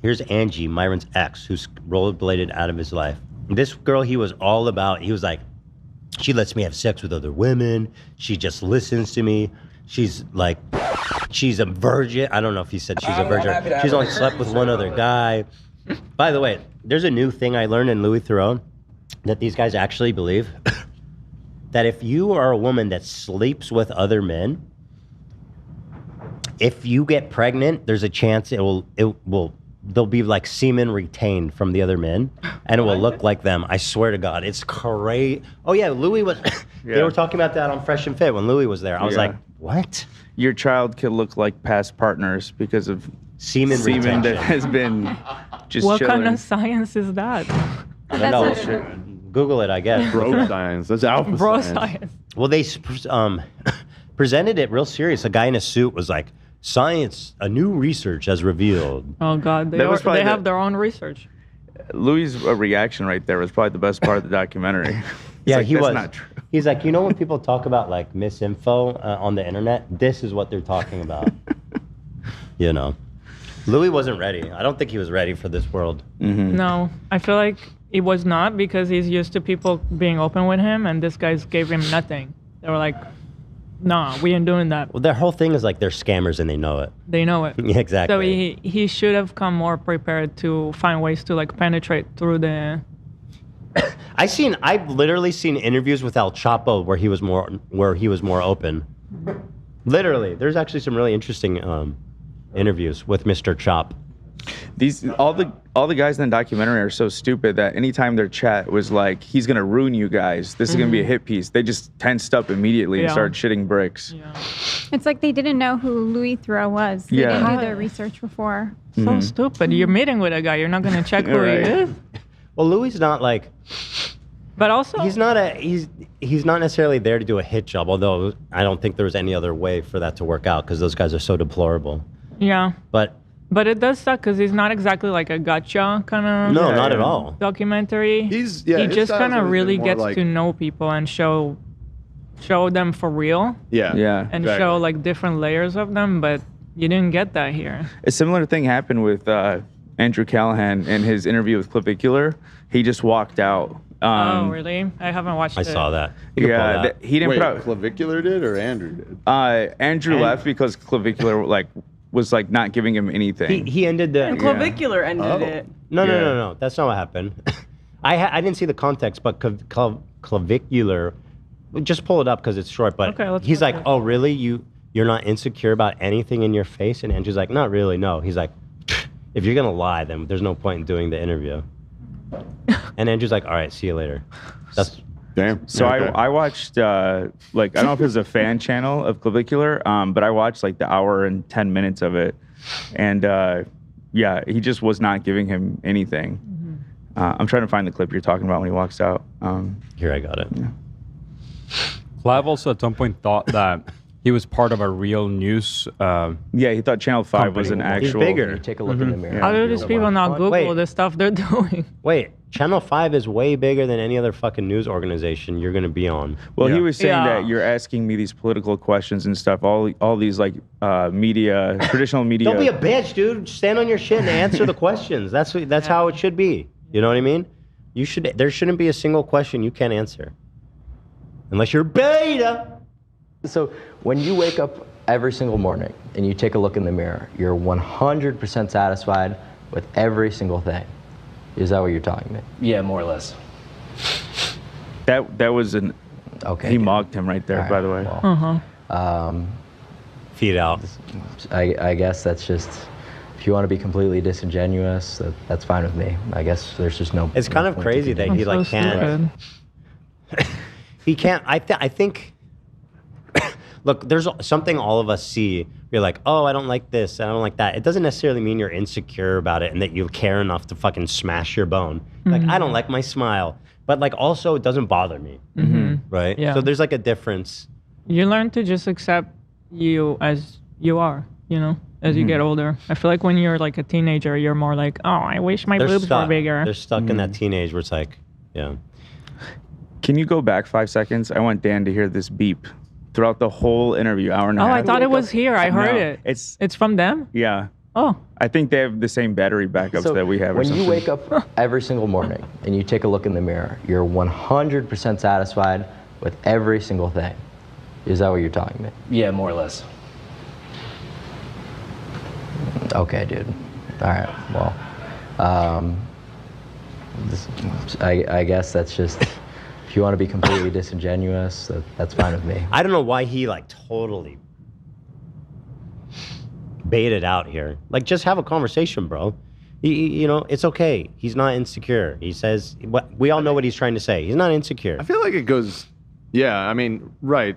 Here's Angie, Myron's ex, who's rollerbladed out of his life. This girl, he was all about. He was like, she lets me have sex with other women. She just listens to me. She's like, she's a virgin. I don't know if he said she's a virgin. She's only slept with one other guy. By the way, there's a new thing I learned in Louis Theroux that these guys actually believe. That if you are a woman that sleeps with other men, if you get pregnant, there's a chance there'll be like semen retained from the other men, and it will look like them. I swear to God, it's crazy. Oh yeah, Louis was. They were talking about that on Fresh and Fit when Louis was there. I was like, what? Your child could look like past partners because of semen retention that has been just. What chilling. kind of science is that? I don't know. Google it, I guess. Bro science. That's alpha Bro science. Well, they presented it real serious. A guy in a suit was like, "Science, a new research has revealed." Oh God, they have their own research. Louis' reaction right there was probably the best part of the documentary. Yeah, like, he that's was. Not true. He's like, you know, when people talk about like misinfo on the internet, this is what they're talking about. You know, Louis wasn't ready. I don't think he was ready for this world. Mm-hmm. No, I feel like it was not, because he's used to people being open with him, and this guys gave him nothing. They were like, nah, we ain't doing that. Well, their whole thing is like they're scammers and they know it. They know it. Yeah, exactly. So he should have come more prepared to find ways to like penetrate through the. I've literally seen interviews with El Chapo where he was more open. Literally, there's actually some really interesting interviews with Mr. Chop. All the guys in the documentary are so stupid that anytime their chat was like, he's gonna ruin you guys, this is gonna be a hit piece, they just tensed up immediately and started shitting bricks. Yeah. It's like they didn't know who Louis Theroux was. They didn't do their research before. So stupid. You're meeting with a guy, you're not gonna check who he is. Well, Louis not like. But also, he's not necessarily there to do a hit job. Although I don't think there was any other way for that to work out because those guys are so deplorable. Yeah. But it does suck because he's not exactly like a gotcha kind of. No, not at all. Documentary. He just kind of really gets to know people and show them for real. Yeah. And show like different layers of them, but you didn't get that here. A similar thing happened with Andrew Callahan in his interview with Clavicular. He just walked out. Oh, really? I haven't watched it. I saw that. Yeah, he didn't put out. Clavicular did or Andrew did? Andrew left because Clavicular was not giving him anything. He ended the. And Clavicular ended it. No. That's not what happened. I didn't see the context, but Clavicular. Just pull it up because it's short. But he's like, "Oh, really? You're not insecure about anything in your face?" And Andrew's like, "Not really. No." He's like, "If you're gonna lie, then there's no point in doing the interview." And Andrew's like, all right, see you later. That's damn. So I watched I don't know if it was a fan channel of Clavicular, but I watched like the hour and 10 minutes of it, and he just was not giving him anything. I'm trying to find the clip you're talking about when he walks out. Here, I got it. Yeah. Clive also at some point thought that he was part of a real news. He thought Channel 5 was an actual. He's bigger. You take a look in the mirror. How do these people not Google the stuff they're doing? Wait, Channel 5 is way bigger than any other fucking news organization you're going to be on. Well, he was saying that you're asking me these political questions and stuff, all these media, traditional media. Don't be a bitch, dude. Stand on your shit and answer the questions. That's how it should be. You know what I mean? There shouldn't be a single question you can't answer. Unless you're beta. So when you wake up every single morning and you take a look in the mirror, you're 100% satisfied with every single thing. Is that what you're telling me? Yeah, more or less. That was an. Okay. He mocked him right there, by the way. Well, feed out. I guess that's just. If you want to be completely disingenuous, that's fine with me. I guess there's just no. It's kind of crazy that he can't. He can't. I think. Look, there's something all of us see. You're like, oh, I don't like this, I don't like that. It doesn't necessarily mean you're insecure about it and that you care enough to fucking smash your bone. Like, I don't like my smile, but also it doesn't bother me, right? Yeah. So there's a difference. You learn to just accept you as you are, as you get older. I feel like when you're like a teenager, you're more like, oh, I wish my boobs were bigger. They're stuck in that teenage where it's like, yeah. Can you go back 5 seconds? I want Dan to hear this beep throughout the whole interview, hour and a half. I thought it was here. I heard it. It's from them? Yeah. Oh. I think they have the same battery backups So that we have. Or when something. you wake up every single morning and you take a look in the mirror, you're 100% satisfied with every single thing. Is that what you're telling me? Yeah, more or less. Okay, dude. All right. Well, I guess that's just. If you want to be completely disingenuous, that's fine with me. I don't know why he like totally baited out here. Like, just have a conversation, bro. You know, it's okay. He's not insecure. He says, we all know what he's trying to say. He's not insecure. I feel like it goes, yeah, I mean, right.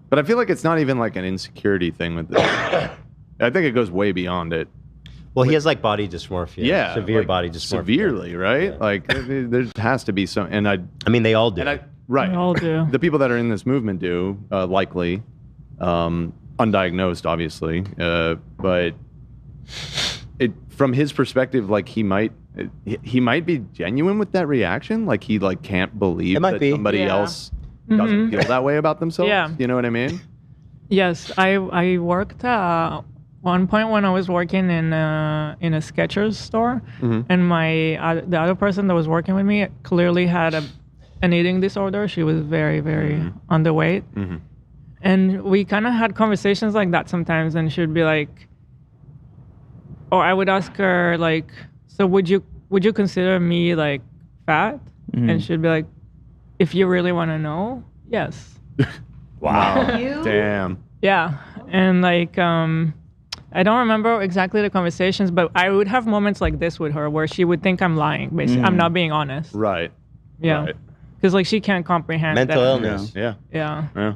But I feel like it's not even like an insecurity thing with this. I think it goes way beyond it. Well, he has like body dysmorphia. Yeah. Severe like, body dysmorphia. Severely, right? Yeah. Like, there has to be some, and I mean, they all do. right. They all do. The people that are in this movement do, likely. Undiagnosed, obviously. But from his perspective, like he might be genuine with that reaction. Like he like can't believe that somebody else doesn't feel that way about themselves. Yeah. You know what I mean? Yes, I worked one point when I was working in a Skechers store, and the other person that was working with me clearly had an eating disorder. She was very, very underweight, and we kind of had conversations like that sometimes. And she'd be like, or I would ask her like, "So would you consider me like fat?" And she'd be like, "If you really want to know, yes." Wow. Damn. Yeah, and like I don't remember exactly the conversations, but I would have moments like this with her where she would think I'm lying. Basically, I'm not being honest. Right. Yeah, because like she can't comprehend mental that. illness. Yeah. Yeah. Yeah.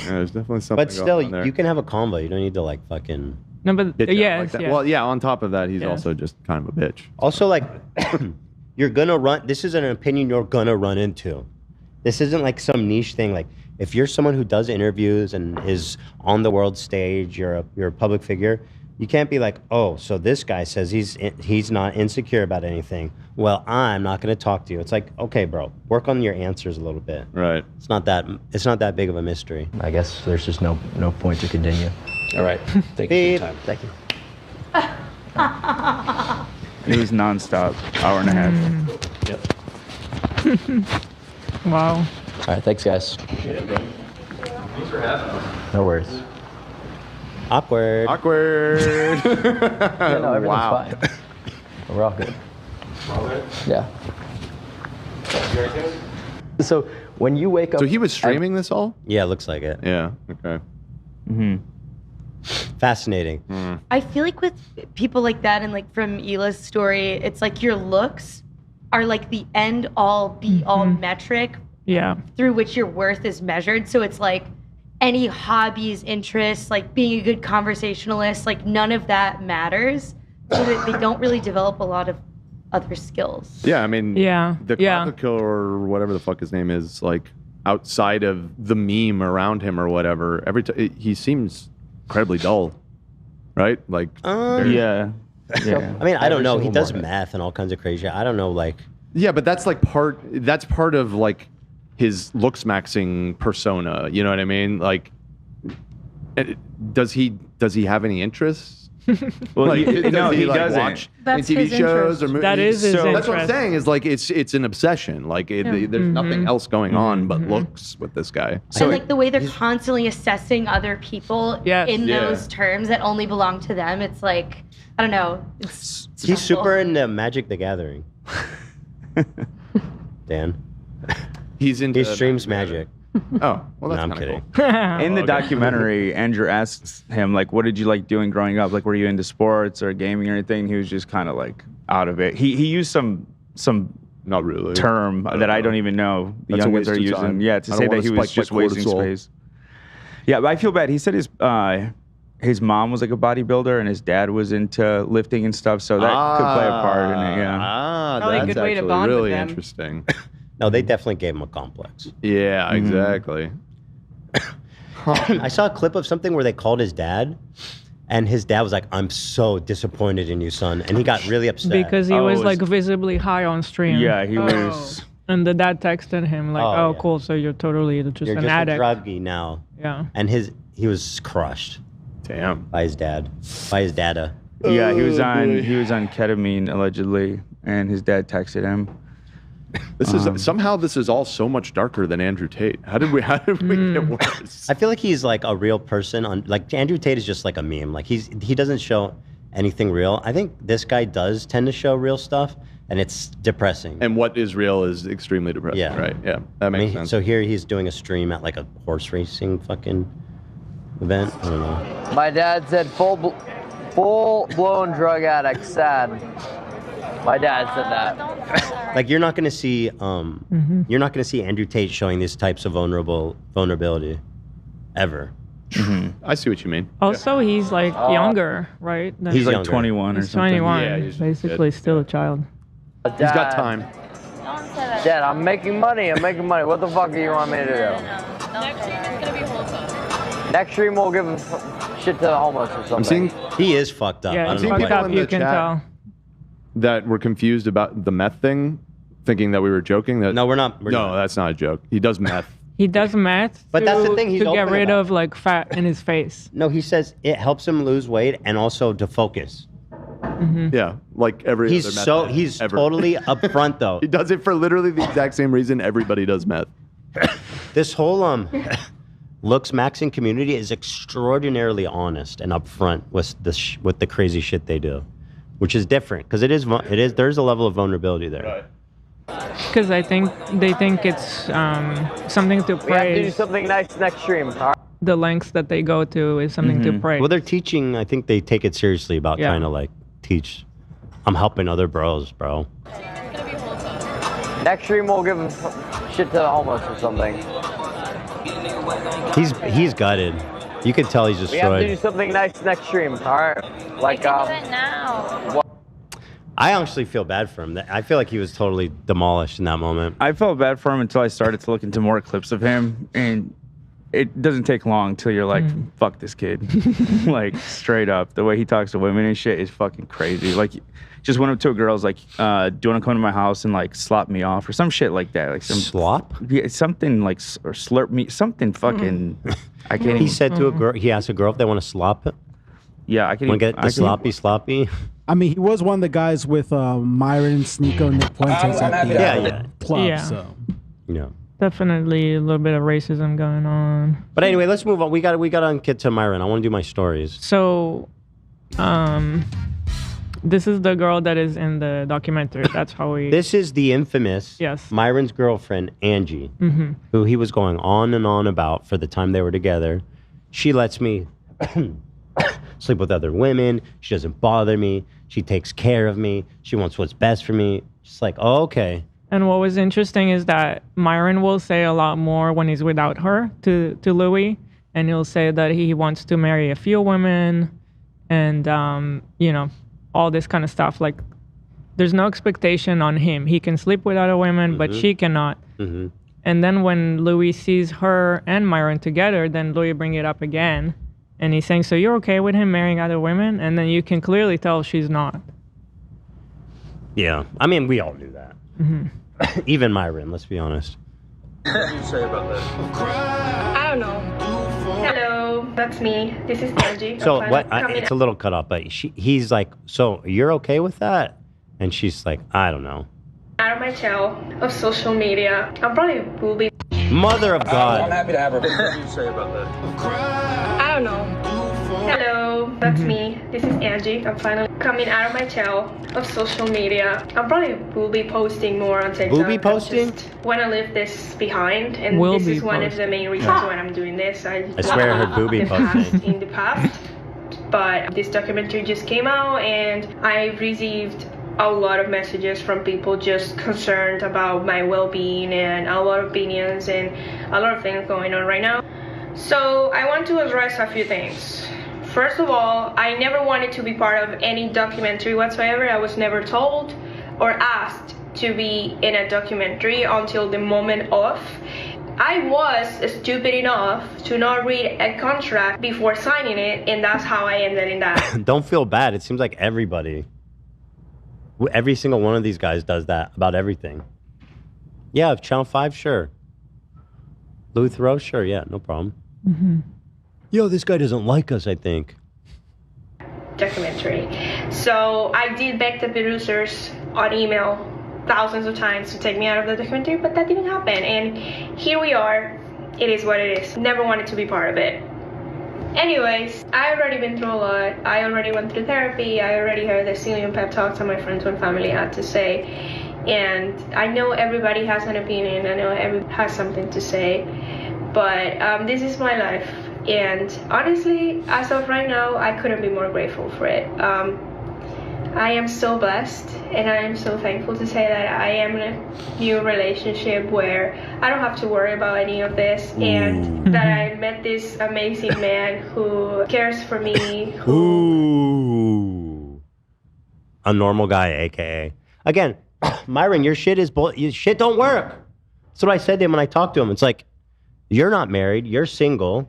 There's definitely something. But still, going on there. you can have a combo. You don't need to like fucking. No, but Bitch out yes, like that. yes. Well, yeah. On top of that, he's Yes. also just kind of a bitch. Also, like, you're gonna run. This is an opinion you're gonna run into. This isn't like some niche thing. Like, if you're someone who does interviews and is on the world stage, you're a public figure. You can't be like, oh, so this guy says he's not insecure about anything. Well, I'm not going to talk to you. It's like, okay, bro, work on your answers a little bit. Right. It's not that big of a mystery. I guess there's just no point to continue. All right. Thank you for your time. Thank you. It was nonstop, hour and a half. Yep. Wow. All right, thanks, guys. Yeah, bro. Thanks for having us. No worries. Awkward. Awkward. Yeah, no, everything's Wow. fine. We're all good. All good? Yeah. So when you wake up, So he was streaming this all? Yeah, it looks like it. Yeah. Okay. Fascinating. I feel like with people like that and like from Hila's story, it's like your looks are like the end all be all metric Yeah. through which your worth is measured. So it's like any hobbies, interests, like being a good conversationalist, like none of that matters. So that they don't really develop a lot of other skills. Yeah, I mean, Yeah. the Crocodile Killer or whatever the fuck his name is, like outside of the meme around him or whatever, he seems incredibly dull, right? Like, Yeah. Yeah. I mean, I don't know. He single does morning. math and all kinds of crazy. I don't know, like. yeah, but that's like that's part of like his Looksmaxxing persona. You know what I mean? Like, does he have any interests? Well, Like, no, does he like, doesn't. watch That's any TV his shows or interest. movies? That is his That's what I'm interest. saying. Is like it's an obsession. Like there's nothing else going on but looks with this guy. So and like the way they're constantly assessing other people in those terms that only belong to them. It's like, I don't know. It's He's stressful. super into Magic the Gathering. Dan. He's into He streams Magic. Oh, well, that's No, I'm kind of kidding. cool. In the documentary, Andrew asks him, like, what did you like doing growing up? Like, were you into sports or gaming or anything? He was just kind of like out of it. He used some Not really. term that I don't even know the That's a youngins waste are of using. time. Yeah, I to don't say that wanna he was spike just my wasting cortisol. space. Yeah, but I feel bad. He said his mom was like a bodybuilder and his dad was into lifting and stuff, so that could play a part in it. Yeah. Probably a That's good way to actually bond with really them. interesting. No, they definitely gave him a complex. Yeah, exactly. I saw a clip of something where they called his dad, and his dad was like, "I'm so disappointed in you, son," and he got really upset. Because he Oh, was it like was- visibly high on stream. Yeah, he was. And the dad texted him like, Oh, "Oh, yeah. cool. So you're totally just You're an just addict." a druggie now. Yeah. And he was crushed Damn. by his dad, by his dada. Yeah, he was Oh, on boy. he was on ketamine allegedly, and his dad texted him. This is somehow this is all so much darker than Andrew Tate. How did we get worse? I feel like he's like a real person. Like Andrew Tate is just like a meme. Like he doesn't show anything real. I think this guy does tend to show real stuff, and it's depressing. And what is real is extremely depressing. Yeah. Right. Yeah. That makes sense. So here he's doing a stream at like a horse racing fucking event. I don't know. My dad said full-blown drug addict, sad. My dad said that. Like you're not gonna see you're not gonna see Andrew Tate showing these types of vulnerability ever. I see what you mean. Also, he's like younger, right? than- He's like younger. 21 or He's something. 21. Yeah, he's basically good. still a child. Dad, He's got time. Dad, I'm making money. What the fuck do you want me to do? Next stream we'll give shit to the homeless or something. I'm seeing He is fucked up. Yeah, I it's don't know fucked why. up. in You the can chat. tell. that we're confused about the meth thing, thinking that we were joking. That No, we're not. We're no, not. that's not a joke. He does meth. He does meth. But that's the thing, he's to get open rid about of like fat in his face. No, he says it helps him lose weight and also to focus. Yeah, like every other He's meth head he's ever. totally upfront though. He does it for literally the exact same reason everybody does meth. This whole Looksmaxxing community is extraordinarily honest and upfront with the crazy shit they do, which is different because there's a level of vulnerability there. Because I think they think it's something to We have to do praise. something nice next stream. All right. The lengths that they go to is something to praise. Well, they're teaching. I think they take it seriously about Yeah. trying to like teach. I'm helping other bros, bro. Next stream we'll give shit to the homeless or something. He's gutted. You can tell he's We have to do destroyed. something nice next stream. All right. Like I actually feel bad for him. I feel like he was totally demolished in that moment. I felt bad for him until I started to look into more clips of him, and it doesn't take long till you're like, fuck this kid. Like, straight up. The way he talks to women and shit is fucking crazy. Like, just went up to a girl's like, do you want to come to my house and like slop me off or some shit like that? Like some Slop? Yeah, something like or slurp me, something fucking. I can't. He even, said to a girl, he asked a girl if they want to slop it. yeah, I can. Want to get I the can- sloppy? I mean, he was one of the guys with Myron, Sneeko, Nick Puentes at the Yeah. club. Yeah. So Yeah. Definitely a little bit of racism going on. But anyway, let's move on. We got to get to Myron. I want to do my stories. So, this is the girl that is in the documentary. That's how we. This is the infamous Yes. Myron's girlfriend, Angie, who he was going on and on about for the time they were together. She lets me sleep with other women. She doesn't bother me. She takes care of me. She wants what's best for me. Just like, oh, okay. And what was interesting is that Myron will say a lot more when he's without her to Louis, and he'll say that he wants to marry a few women, and all this kind of stuff. Like, there's no expectation on him. He can sleep with other women, but she cannot. Mm-hmm. And then when Louis sees her and Myron together, then Louis bring it up again, and he's saying, "So you're okay with him marrying other women?" And then you can clearly tell she's not. Yeah. I mean, we all knew that. Even Myron, let's be honest. What do you say about that? I don't know. Hello, that's me. This is Angie. So I'm what? coming It's a little cut off, but he's like, "So you're okay with that?" And she's like, "I don't know." out of my shell of social media. I probably will be. Mother of God. I'm happy to have her. What do you say about that? I don't know. Hello, that's me. This is Angie. I'm finally coming out of my shell of social media. I probably will be posting more on TikTok. Will be posting? Want to leave this behind, and Will this be is one of the posting. main reasons why I'm doing this. I swear I heard booby the past, posting. in the past, but this documentary just came out, and I received a lot of messages from people just concerned about my well-being and a lot of opinions and a lot of things going on right now. So I want to address a few things. First of all, I never wanted to be part of any documentary whatsoever. I was never told or asked to be in a documentary until the moment of. I was stupid enough to not read a contract before signing it, and that's how I ended in that. Don't feel bad. It seems like every single one of these guys does that about everything. Yeah, Channel 5, sure. Louis Theroux, sure, yeah, no problem. Yo, this guy doesn't like us, I think. Documentary. So I did beg the producers on email thousands of times to take me out of the documentary, but that didn't happen. And here we are. It is what it is. Never wanted to be part of it. Anyways, I already been through a lot. I already went through therapy. I already heard the zillion pep talks that my friends and family had to say. And I know everybody has an opinion. I know everybody has something to say. But this is my life. And honestly, as of right now, I couldn't be more grateful for it. I am so blessed, and I am so thankful to say that I am in a new relationship where I don't have to worry about any of this, and that I met this amazing man who cares for me. Ooh. A normal guy, aka. Again, Myron, your shit is your shit don't work. That's what I said to him when I talked to him. It's like, you're not married, you're single.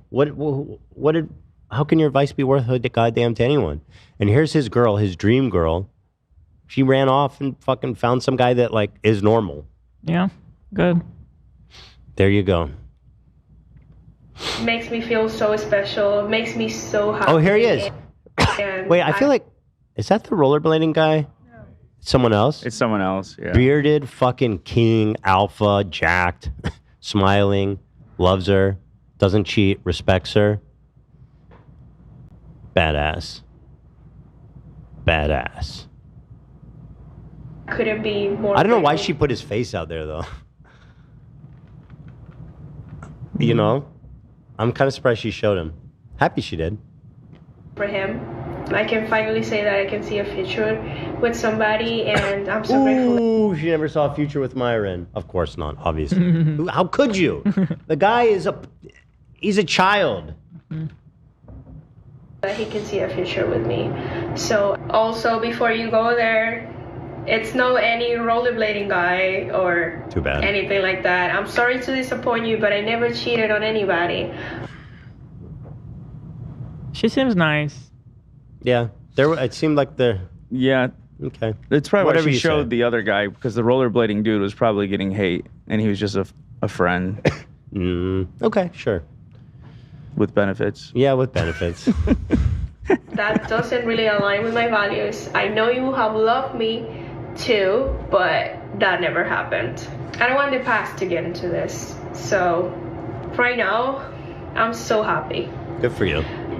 How can your advice be worth a goddamn to anyone? And here's his girl, his dream girl. She ran off and fucking found some guy that like is normal. Yeah, good. There you go. Makes me feel so special. Makes me so happy. Oh, here he is. And Wait, I feel like, is that the rollerblading guy? No. Someone else? It's someone else, yeah. Bearded, fucking king, alpha, jacked, smiling, loves her, doesn't cheat, respects her. Badass. Badass. Couldn't be more. I don't know why grateful she put his face out there, though. You know? I'm kind of surprised she showed him. Happy she did. for him. I can finally say that I can see a future with somebody, and I'm so grateful. Ooh, she never saw a future with Myron. Of course not, obviously. How could you? The guy is he's a child. That he can see a future with me. So also, before you go there, it's no any rollerblading guy or Too bad. anything like that. I'm sorry to disappoint you, but I never cheated on anybody. She seems nice. Yeah, it seemed like the Yeah. okay. It's probably Whatever why she you showed say. the other guy, because the rollerblading dude was probably getting hate, and he was just a friend Okay, sure. with benefits. Yeah, with benefits. That doesn't really align with my values. I know you have loved me too, but that never happened. I don't want the past to get into this. So right now, I'm so happy. Good for you.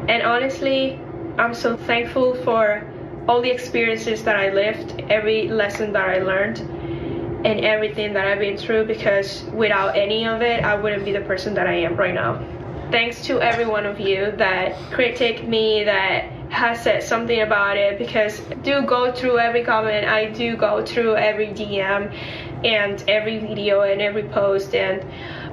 And honestly, I'm so thankful for all the experiences that I lived, every lesson that I learned, and everything that I've been through, because without any of it, I wouldn't be the person that I am right now. Thanks to every one of you that critique me, that has said something about it, because I do go through every comment, I do go through every DM and every video and every post, and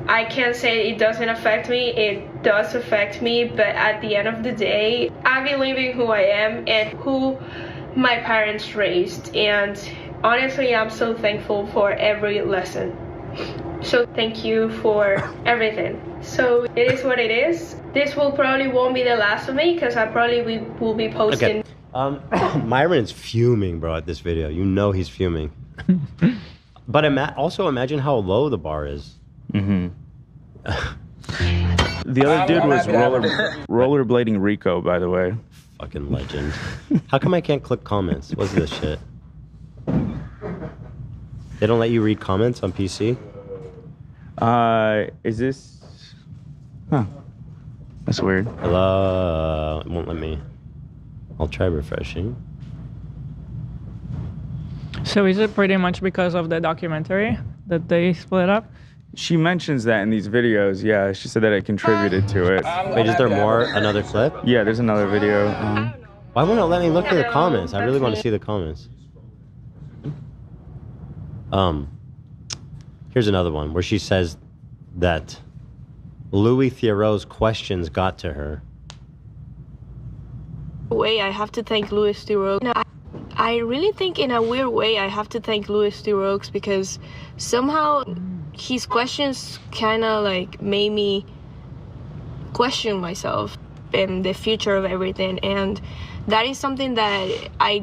I can't say it doesn't affect me. It does affect me, but at the end of the day, I believe in who I am and who my parents raised, and honestly, I'm so thankful for every lesson. So thank you for everything. So it is what it is. This will probably won't be the last of me, because I probably will be posting. Okay. Myron is fuming, bro, at this video. You know he's fuming. But also imagine how low the bar is. Mm-hmm. The other dude was rollerblading Rico, by the way. Fucking legend. How come I can't click comments? What's this shit? They don't let you read comments on PC? Is this? Huh. That's weird. Hello. It won't let me. I'll try refreshing. So is it pretty much because of the documentary that they split up? She mentions that in these videos. Yeah, she said that it contributed to it. Wait, is there more? Another clip? Yeah, there's another video. Why won't it let me look at the comments? I really want to see the comments. Here's another one where she says that Louis Theroux's questions got to her. Way I have to thank Louis Theroux. No, I really think in a weird way I have to thank Louis Theroux, because somehow his questions kind of like made me question myself and the future of everything, and that is something that I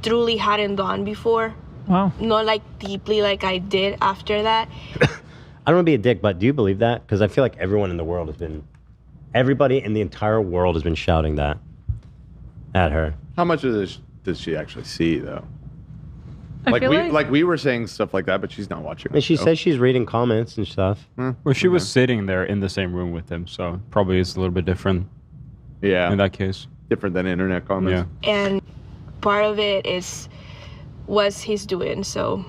truly hadn't done before. Wow. Not like deeply like I did after that. I don't want to be a dick, but do you believe that? Because I feel like everyone in the world has been, everybody in the entire world has been shouting that at her. How much of this does she actually see though? I Like feel we were saying stuff like that, but she's not watching. And she so. says she's reading comments and stuff. Well, she was sitting there in the same room with him, so probably it's a little bit different. Yeah. In that case. Different than internet comments. Yeah. And part of it is what he's doing. So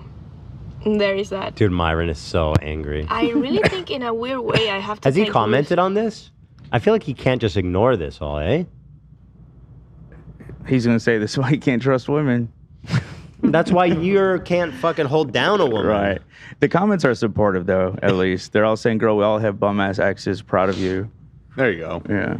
there is that. Dude, Myron is so angry. I really think in a weird way I have to Has he thank commented on this? I feel like he can't just ignore this all, eh? He's gonna say this is why he can't trust women. That's why you can't fucking hold down a woman. Right. The comments are supportive though, at least. They're all saying, girl, we all have bum ass exes, proud of you. There you go. Yeah.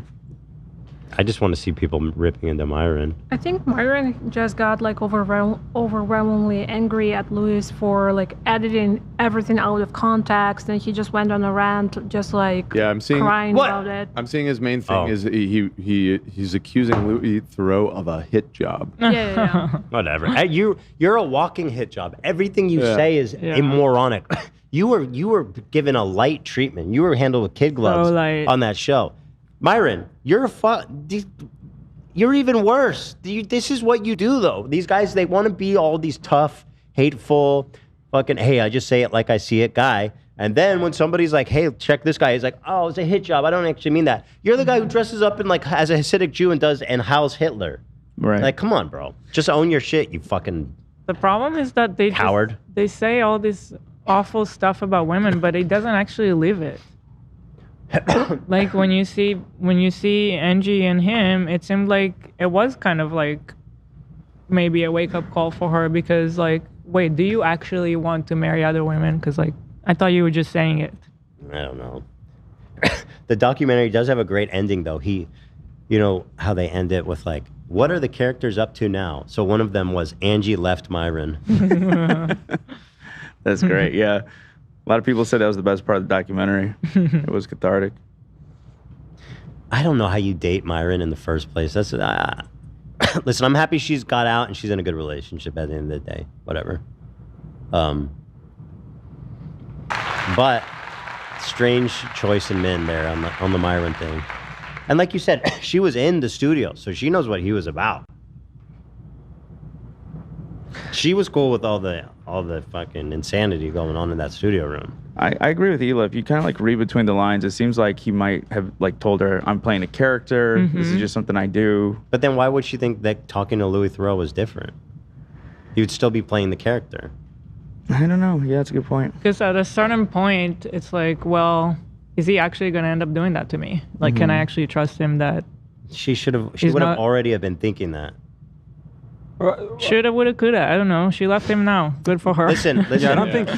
I just want to see people ripping into Myron. I think Myron just got like overwhelmingly angry at Louis for like editing everything out of context, and he just went on a rant, just like I'm seeing crying about it. I'm seeing his main thing is he's accusing Louis Theroux of a hit job. Yeah. Whatever. Hey, you're a walking hit job. Everything you say is immoronic. You were given a light treatment. You were handled with kid gloves on that show. Myron, you're even worse. This is what you do, though. These guys, they want to be all these tough, hateful, fucking, hey, I just say it like I see it guy. And then when somebody's like, hey, check this guy, he's like, oh, it's a hit job. I don't actually mean that. You're the guy who dresses up in like as a Hasidic Jew and howls Hitler. Right. Like, come on, bro. Just own your shit, you fucking The problem is that coward. They say all this awful stuff about women, but it doesn't actually live it. Like when you see Angie and him, it seemed like it was kind of like maybe a wake up call for her, because like, wait, do you actually want to marry other women? Because like, I thought you were just saying it. I don't know. The documentary does have a great ending, though. You know how they end it with like, what are the characters up to now? So one of them was Angie left Myron. That's great. Yeah. A lot of people said that was the best part of the documentary. It was cathartic. I don't know how you date Myron in the first place. That's listen, I'm happy she's got out and she's in a good relationship at the end of the day. Whatever. But strange choice in men there on the Myron thing. And like you said, she was in the studio, so she knows what he was about. She was cool with all the fucking insanity going on in that studio room. I agree with Ela. If you kind of like read between the lines, it seems like he might have like told her, I'm playing a character. This is just something I do. But then why would she think that talking to Louis Theroux was different? He would still be playing the character. I don't know. Yeah, that's a good point. Because at a certain point, it's like, well, is he actually going to end up doing that to me? Like, can I actually trust him that she would have already have been thinking that. Shoulda, woulda, coulda. I don't know. She left him now. Good for her. Listen. Yeah, I don't think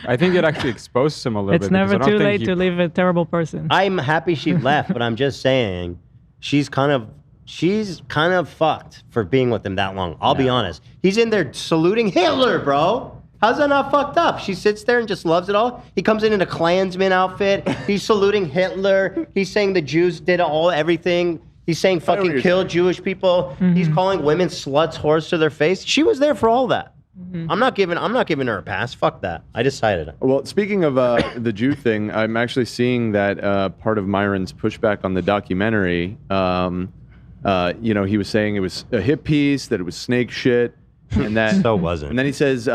I think it actually exposed him a little bit. It's never too late to leave a terrible person. I'm happy she left, but I'm just saying she's kind of fucked for being with him that long. I'll be honest. He's in there saluting Hitler, bro. How's that not fucked up? She sits there and just loves it all. He comes in a Klansman outfit. He's saluting Hitler. He's saying the Jews did everything. He's saying fucking kill Jewish people. He's calling women sluts, whores to their face. She was there for all that. I'm not giving her a pass. Fuck that. I decided. Well, speaking of the Jew thing, I'm actually seeing that part of Myron's pushback on the documentary. He was saying it was a hit piece, that it was snake shit, and that so wasn't. And then he says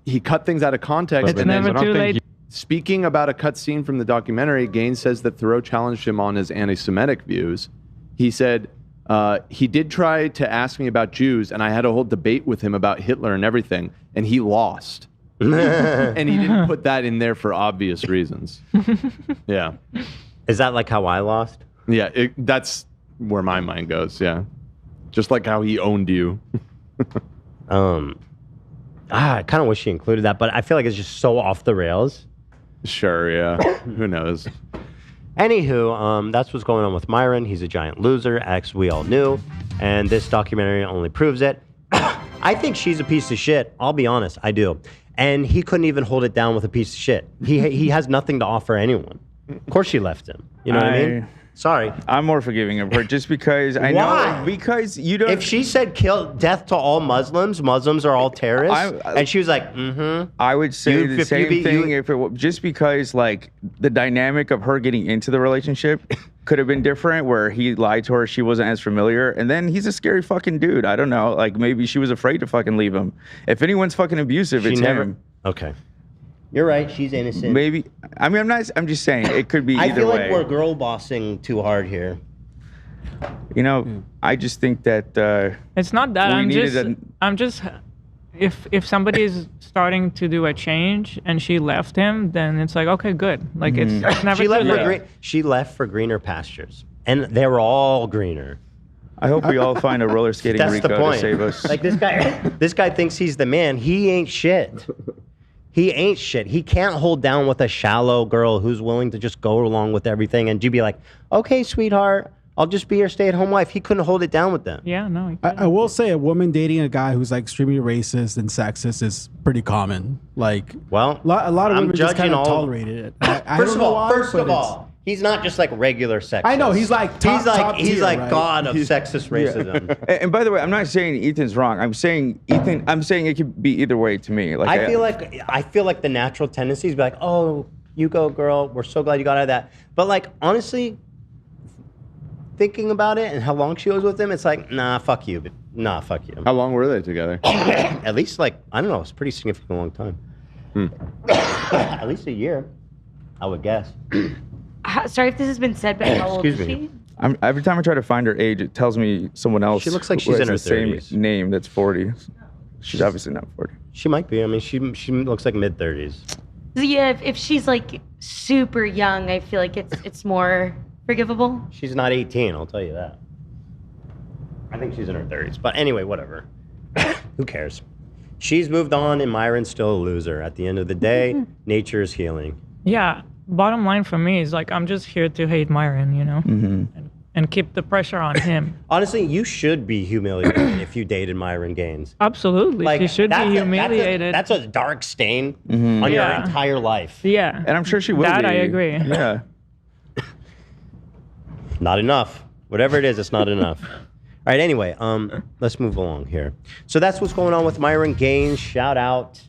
he cut things out of context. It's never too late. Speaking about a cut scene from the documentary, Gaines says that Theroux challenged him on his anti-Semitic views. He said, he did try to ask me about Jews, and I had a whole debate with him about Hitler and everything, and he lost. And he didn't put that in there for obvious reasons. Yeah. Is that like how I lost? Yeah, that's where my mind goes, yeah. Just like how he owned you. I kind of wish he included that, but I feel like it's just so off the rails. Sure, yeah. Who knows? Anywho, that's what's going on with Myron. He's a giant loser, as we all knew, and this documentary only proves it. I think she's a piece of shit. I'll be honest, I do. And he couldn't even hold it down with a piece of shit. He has nothing to offer anyone. Of course she left him. You know what I mean? Sorry. I'm more forgiving of her just because I Why? know because you don't. If she said kill death to all Muslims are all terrorists, and she was like, I would say You- the if same you be- thing you- if it was just because like the dynamic of her getting into the relationship could have been different where he lied to her, she wasn't as familiar, and then he's a scary fucking dude. I don't know, like maybe she was afraid to fucking leave him. If anyone's fucking abusive, it's him. Okay. You're right. She's innocent. Maybe. I mean, I'm just saying it could be I either feel way. like we're girl bossing too hard here. You know, I just think that It's not that. we I'm just. If somebody is starting to do a change and she left him, then it's like okay, good. Like it's never She too left for late. she left for greener pastures, and they were all greener. I hope we all find a roller skating That's Rico the point. to save us. Like this guy thinks he's the man. He ain't shit. He ain't shit. He can't hold down with a shallow girl who's willing to just go along with everything and you be like, okay, sweetheart, I'll just be your stay-at-home wife. He couldn't hold it down with them. Yeah, no. I will say a woman dating a guy who's like extremely racist and sexist is pretty common. Like, well, a lot of I'm women just judging kind of all- tolerated it. I First don't of know all, why, first but of all, he's not just like regular sexist. I know, he's like top he's tier, like right? god of sexist racism. And by the way, I'm not saying Ethan's wrong. I'm saying it could be either way to me. Like I feel like the natural tendency is be like, oh, you go, girl. We're so glad you got out of that. But like, honestly, thinking about it and how long she was with him, it's like, nah, fuck you. Nah, fuck you. How long were they together? At least like, I don't know, it's a pretty significant long time. At least a year, I would guess. Sorry if this has been said, but how old is Excuse me. she? Every time I try to find her age, it tells me someone else. She looks like who she's has in her the same 30s. name that's 40. She's obviously not 40. She might be. I mean, she looks like mid-30s. So yeah, if she's like super young, I feel like it's more forgivable. She's not 18, I'll tell you that. I think she's in her 30s. But anyway, whatever. Who cares? She's moved on and Myron's still a loser. At the end of the day, nature is healing. Yeah. Bottom line for me is like I'm just here to hate Myron, you know, and keep the pressure on him. Honestly, you should be humiliated if you dated Myron Gaines. Absolutely, he should be humiliated. That's a dark stain on your entire life. Yeah, and I'm sure she will. That I agree. Yeah. Not enough. Whatever it is, it's not enough. All right, anyway, let's move along here. So that's what's going on with Myron Gaines. Shout out.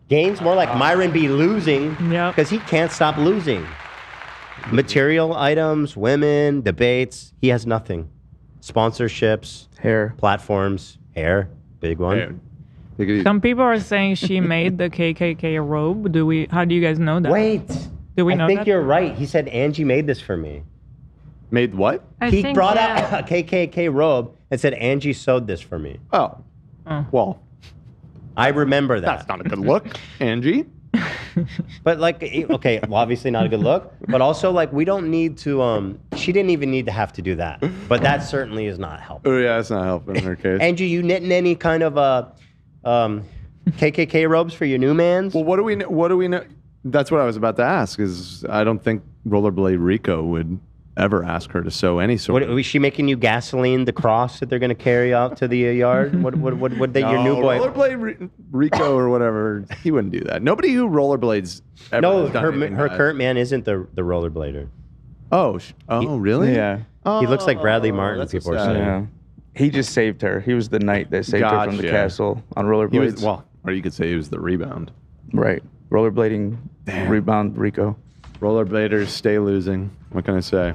Gaines, more like Myron be losing because he can't stop losing. Material items, women, debates, he has nothing. Sponsorships, hair, platforms, hair, big one. Some people are saying she made the KKK robe. How do you guys know that? Wait. Do we know I think that? you're right. He said Angie made this for me. Made what? He brought out a KKK robe and said Angie sewed this for me. Oh. Well, I remember that. That's not a good look, Angie. But like, okay, well, obviously not a good look, but also like we don't need to, she didn't even need to have to do that. But that certainly is not helping. Oh yeah, it's not helping in her case. Angie, you knitting any kind of KKK robes for your new mans? Well, what do we know? That's what I was about to ask, is I don't think Rollerblade Rico would ever ask her to sew any sort of... Was she making you gasoline the cross that they're going to carry out to the yard? What your new boy... Rollerblade Rico or whatever, he wouldn't do that. Nobody who rollerblades ever No, has done anything her bad. current man isn't the rollerblader. Oh, really? Yeah. He looks like Bradley Martin, that's people are sad. saying. Yeah. He just saved her. He was the knight that saved her from the Gotcha. castle on He rollerblades. was, well, or you could say he was the rebound. Right. Rollerblading, rebound Rico. Rollerbladers stay losing. What can I say?